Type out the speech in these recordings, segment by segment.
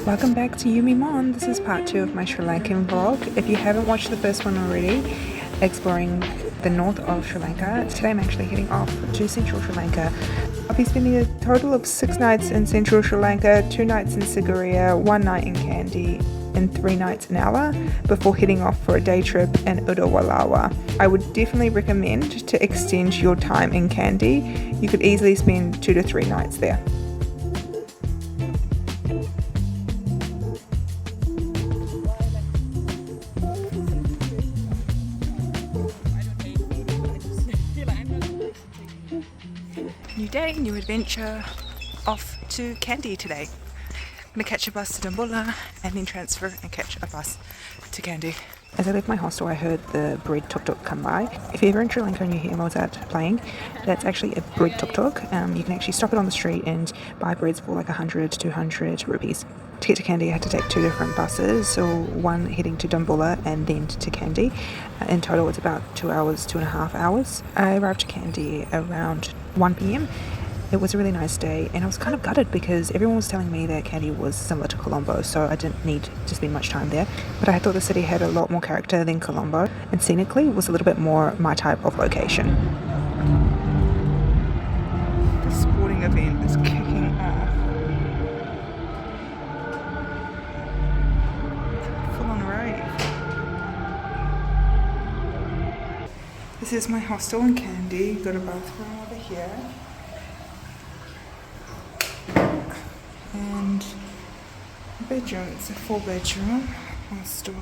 Welcome back to Yumi Mon. This is part 2 of my Sri Lankan vlog. If you haven't watched the first one already, exploring the north of Sri Lanka, today I'm actually heading off to central Sri Lanka. I'll be spending a total of 6 nights in central Sri Lanka, 2 nights in Sigiriya, 1 night in Kandy, and 3 nights in Ala before heading off for a day trip in Udawalawe. I would definitely recommend to extend your time in Kandy. You could easily spend 2 to 3 nights there. New day, new adventure, off to Kandy today. I'm gonna catch a bus to Dambulla and then transfer and catch a bus to Kandy. As I left my hostel, I heard the bread tuk-tuk come by. If you're ever in Sri Lanka and you hear Mozart playing, that's actually a bread tuk-tuk. You can actually stop it on the street and buy breads for like 100 to 200 rupees. To get to Kandy, I had to take 2 different buses, so one heading to Dambulla and then to Kandy. In total, it's about 2 hours, 2.5 hours. I arrived to Kandy around 1 p.m. It was a really nice day, and I was kind of gutted because everyone was telling me that Kandy was similar to Colombo, so I didn't need to spend much time there. But I thought the city had a lot more character than Colombo, and scenically was a little bit more my type of location. The sporting event is kicking off. Full on rave. This is my hostel in Kandy. Got a bathroom over here. And bedroom, it's a 4-bedroom hostel,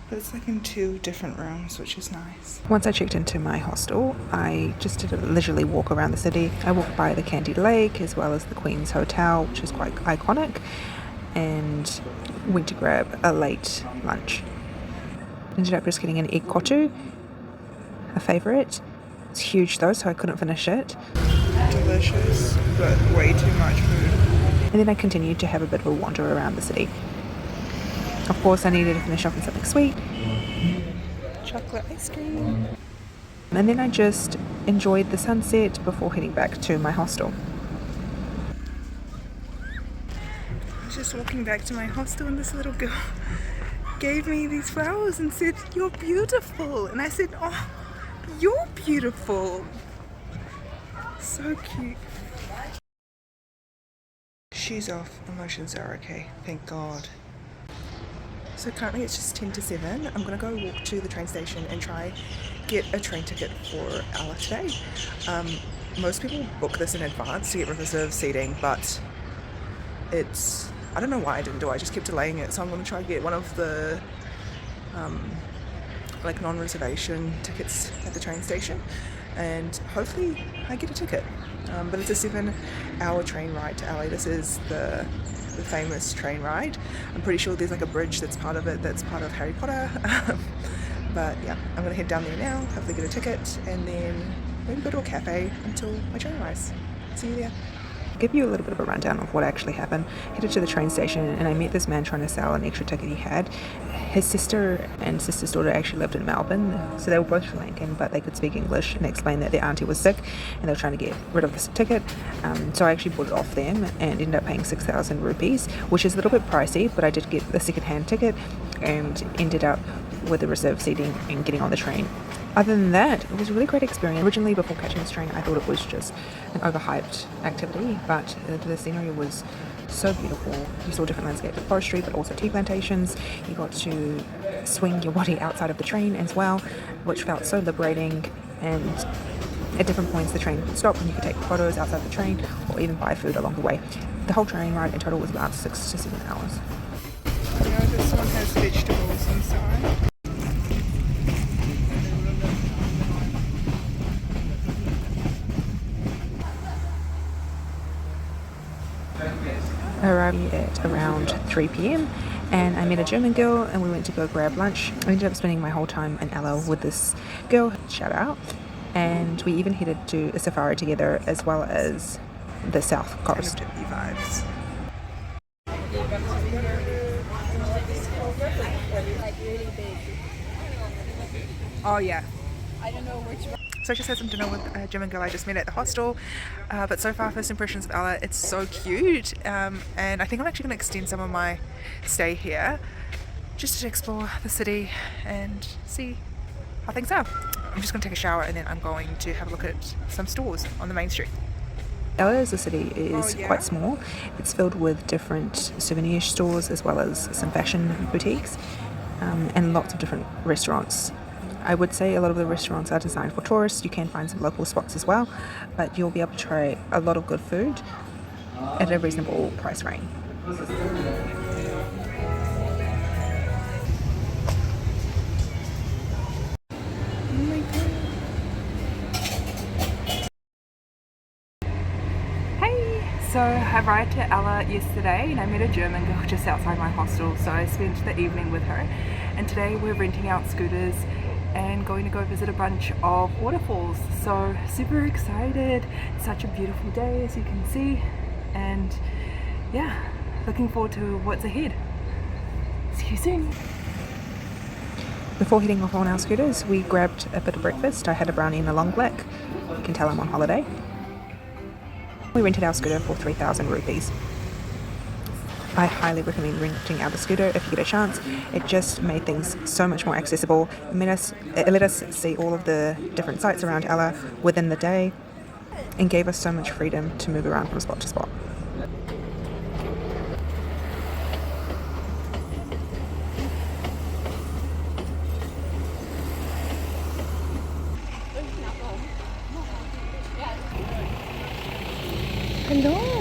but it's like in 2 different rooms, which is nice. Once I checked into my hostel, I just did a leisurely walk around the city. I walked by the Kandy Lake as well as the Queen's Hotel, which is quite iconic, and went to grab a late lunch. Ended up just getting an egg kotu, a favourite. It's huge though, so I couldn't finish it. Delicious, but way too much food. And then I continued to have a bit of a wander around the city. Of course, I needed to finish off with something sweet. Chocolate ice cream. And then I just enjoyed the sunset before heading back to my hostel. I was just walking back to my hostel and this little girl gave me these flowers and said, "You're beautiful." And I said, "Oh, you're beautiful." So cute. Shoes off, emotions are okay, thank God. So currently it's just 10 to 7. I'm gonna go walk to the train station and try get a train ticket for Ala today. Most people book this in advance to get reserved seating, but it's, I don't know why I didn't do it, I just kept delaying it. So I'm gonna try to get one of the like non-reservation tickets at the train station, and hopefully I get a ticket. But it's a 7-hour train ride to LA. This is the famous train ride. I'm pretty sure there's like a bridge that's part of it, that's part of Harry Potter. But yeah, I'm gonna head down there now, hopefully get a ticket, and then maybe go to a cafe until my train arrives. See you there. I'll give you a little bit of a rundown of what actually happened. Headed to the train station and I met this man trying to sell an extra ticket he had. His sister and sister's daughter actually lived in Melbourne, so they were both Sri Lankan, but they could speak English, and they explained that their auntie was sick and they were trying to get rid of this ticket. So I actually bought it off them and ended up paying 6,000 rupees, which is a little bit pricey, but I did get the second-hand ticket and ended up with the reserved seating and getting on the train. Other than that, it was a really great experience. Originally, before catching this train, I thought it was just an overhyped activity, but the scenery was so beautiful. You saw different landscapes of forestry, but also tea plantations. You got to swing your body outside of the train as well, which felt so liberating. And at different points, the train would stop and you could take photos outside the train or even buy food along the way. The whole train ride in total was about 6 to 7 hours. I know this one has vegetables inside. I arrived at around 3 p.m. and I met a German girl and we went to go grab lunch. I ended up spending my whole time in Ala with this girl, shout out, and we even headed to a safari together as well as the south coast. Vibes. Oh yeah. I don't know which one. So I just had some dinner with a German girl I just met at the hostel, but so far first impressions of Ella, it's so cute, and I think I'm actually going to extend some of my stay here just to explore the city and see how things are. I'm just going to take a shower and then I'm going to have a look at some stores on the main street. Ella as a city is quite small. It's filled with different souvenir stores as well as some fashion boutiques, and lots of different restaurants. I would say a lot of the restaurants are designed for tourists. You can find some local spots as well, but you'll be able to try a lot of good food at a reasonable price range. So I arrived to Ella yesterday and I met a German girl just outside my hostel, so I spent the evening with her, and today we're renting out scooters and going to go visit a bunch of waterfalls. So super excited, such a beautiful day as you can see, and yeah, looking forward to what's ahead. See you soon. Before heading off on our scooters, we grabbed a bit of breakfast. I had a brownie and a long black. You can tell I'm on holiday. We rented our scooter for 3,000 rupees. I highly recommend renting out a scooter if you get a chance. It just made things so much more accessible. It let us see all of the different sites around Ella within the day and gave us so much freedom to move around from spot to spot. Hello.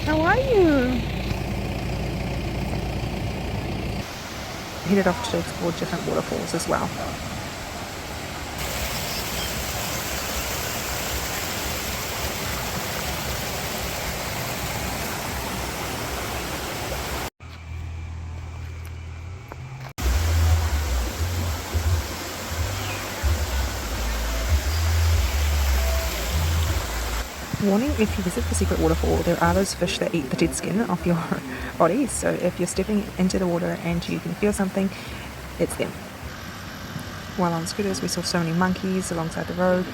How are you? Headed off to explore different waterfalls as well. Warning, if you visit the secret waterfall, there are those fish that eat the dead skin off your body, so if you're stepping into the water and you can feel something, it's them. While on scooters, we saw so many monkeys alongside the road,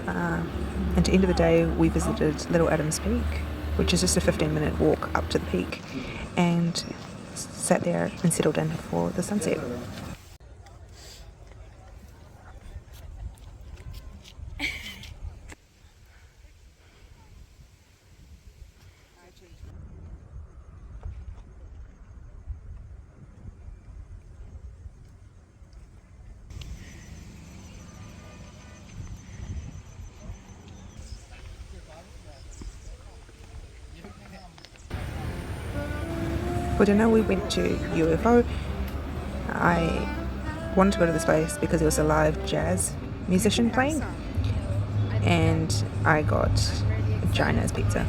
and at the end of the day we visited Little Adams Peak, which is just a 15-minute walk up to the peak, and sat there and settled in for the sunset. For dinner we went to UFO. I wanted to go to this place because there was a live jazz musician playing, and I got China's pizza.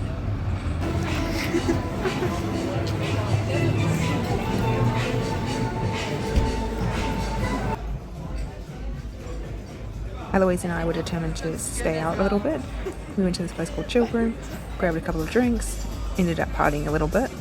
Eloise and I were determined to stay out a little bit. We went to this place called Chill Room, grabbed a couple of drinks, ended up partying a little bit.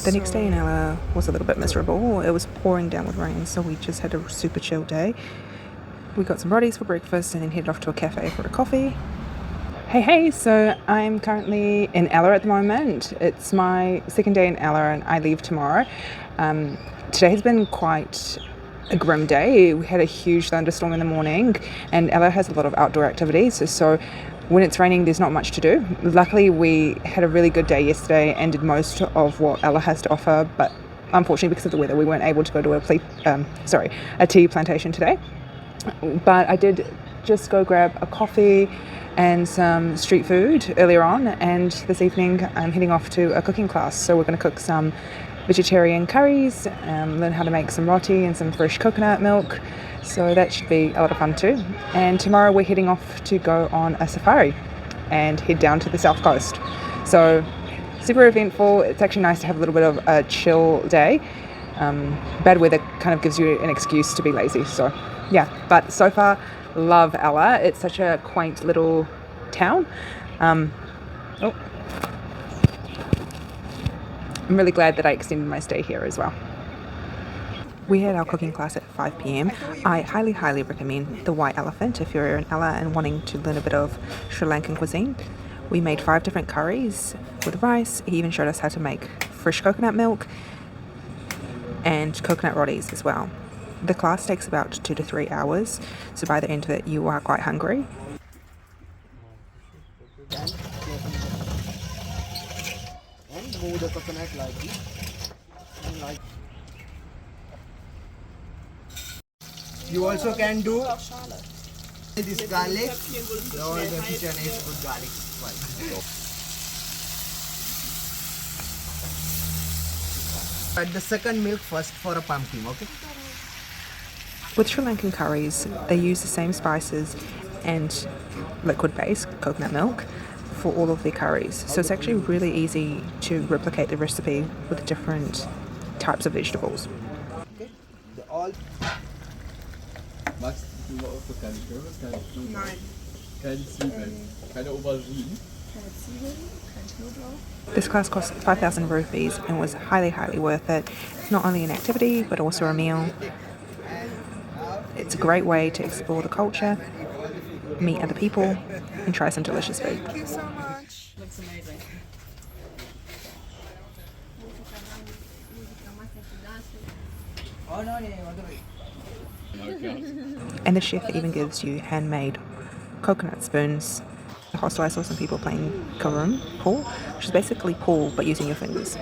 The next day in Ella was a little bit miserable. It was pouring down with rain, so we just had a super chill day. We got some rotis for breakfast and then headed off to a cafe for a coffee. Hey, so I'm currently in Ella at the moment. It's my second day in Ella and I leave tomorrow. Today has been quite a grim day. We had a huge thunderstorm in the morning, and Ella has a lot of outdoor activities, so when it's raining there's not much to do. Luckily we had a really good day yesterday and did most of what Ella has to offer, but unfortunately because of the weather we weren't able to go to a tea plantation today. But I did just go grab a coffee and some street food earlier on, and this evening I'm heading off to a cooking class, so we're going to cook some vegetarian curries, learn how to make some roti and some fresh coconut milk, so that should be a lot of fun too. And tomorrow we're heading off to go on a safari and head down to the south coast, so super eventful. It's actually nice to have a little bit of a chill day. Bad weather kind of gives you an excuse to be lazy. So yeah, but so far, love Ella. It's such a quaint little town. I'm really glad that I extended my stay here as well. We had our cooking class at 5 p.m. I highly recommend the White Elephant if you're in Ella and wanting to learn a bit of Sri Lankan cuisine. We made 5 different curries with rice. He even showed us how to make fresh coconut milk and coconut rotis as well. The class takes about 2 to 3 hours, so by the end of it you are quite hungry. And move the coconut like this. And like you also can do this garlic. Or the kitchen is good garlic. Add the second milk first for a pumpkin, okay? With Sri Lankan curries, they use the same spices and liquid base, coconut milk, for all of their curries. So it's actually really easy to replicate the recipe with different types of vegetables. Okay. All Magst du auch so keine Kürbis, keine Knoblauch? Nein. Keine Zwiebeln, keine Auberginen? Keine Zwiebeln, kein Knoblauch. This class cost 5,000 rupees and was highly worth it. It's not only an activity but also a meal. It's a great way to explore the culture, meet other people, and try some delicious food. Thank you so much. Looks amazing. And the chef even gives you handmade coconut spoons. The hostel, I saw some people playing karoom, pool, which is basically pool but using your fingers.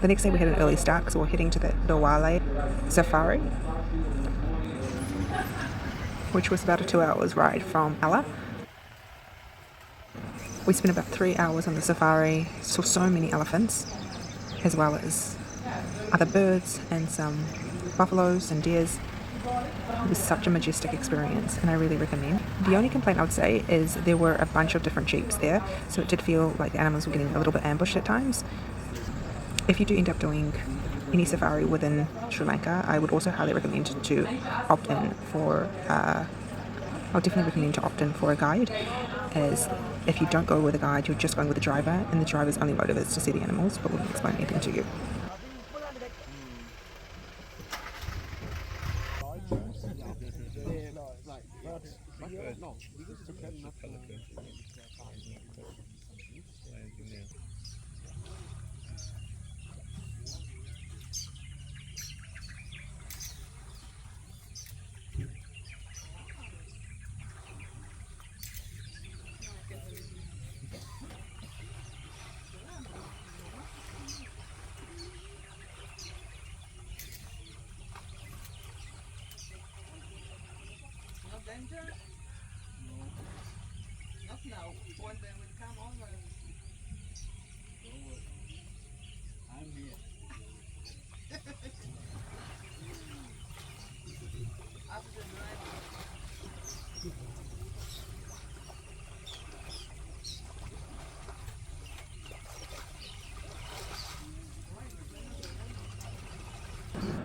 The next day we had an early start because we were heading to the Udawalawe safari, which was about a 2 hours ride from Ella. We spent about 3 hours on the safari, saw so many elephants, as well as other birds and some buffaloes and deers. It was such a majestic experience and I really recommend. The only complaint I would say is there were a bunch of different jeeps there, so it did feel like the animals were getting a little bit ambushed at times. If you do end up doing any safari within Sri Lanka, I would also highly recommend to opt in for I'll definitely recommend to opt in for a guide, as if you don't go with a guide, you're just going with the driver, and the driver's only motive is to see the animals, but wouldn't explain anything to you.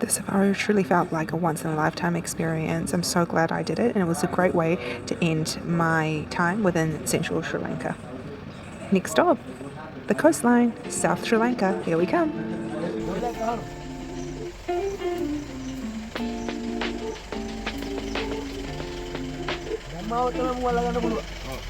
The safari truly felt like a once-in-a-lifetime experience. I'm so glad I did it, and it was a great way to end my time within central Sri Lanka. Next stop, the coastline, South Sri Lanka. Here we come. mau teman wala na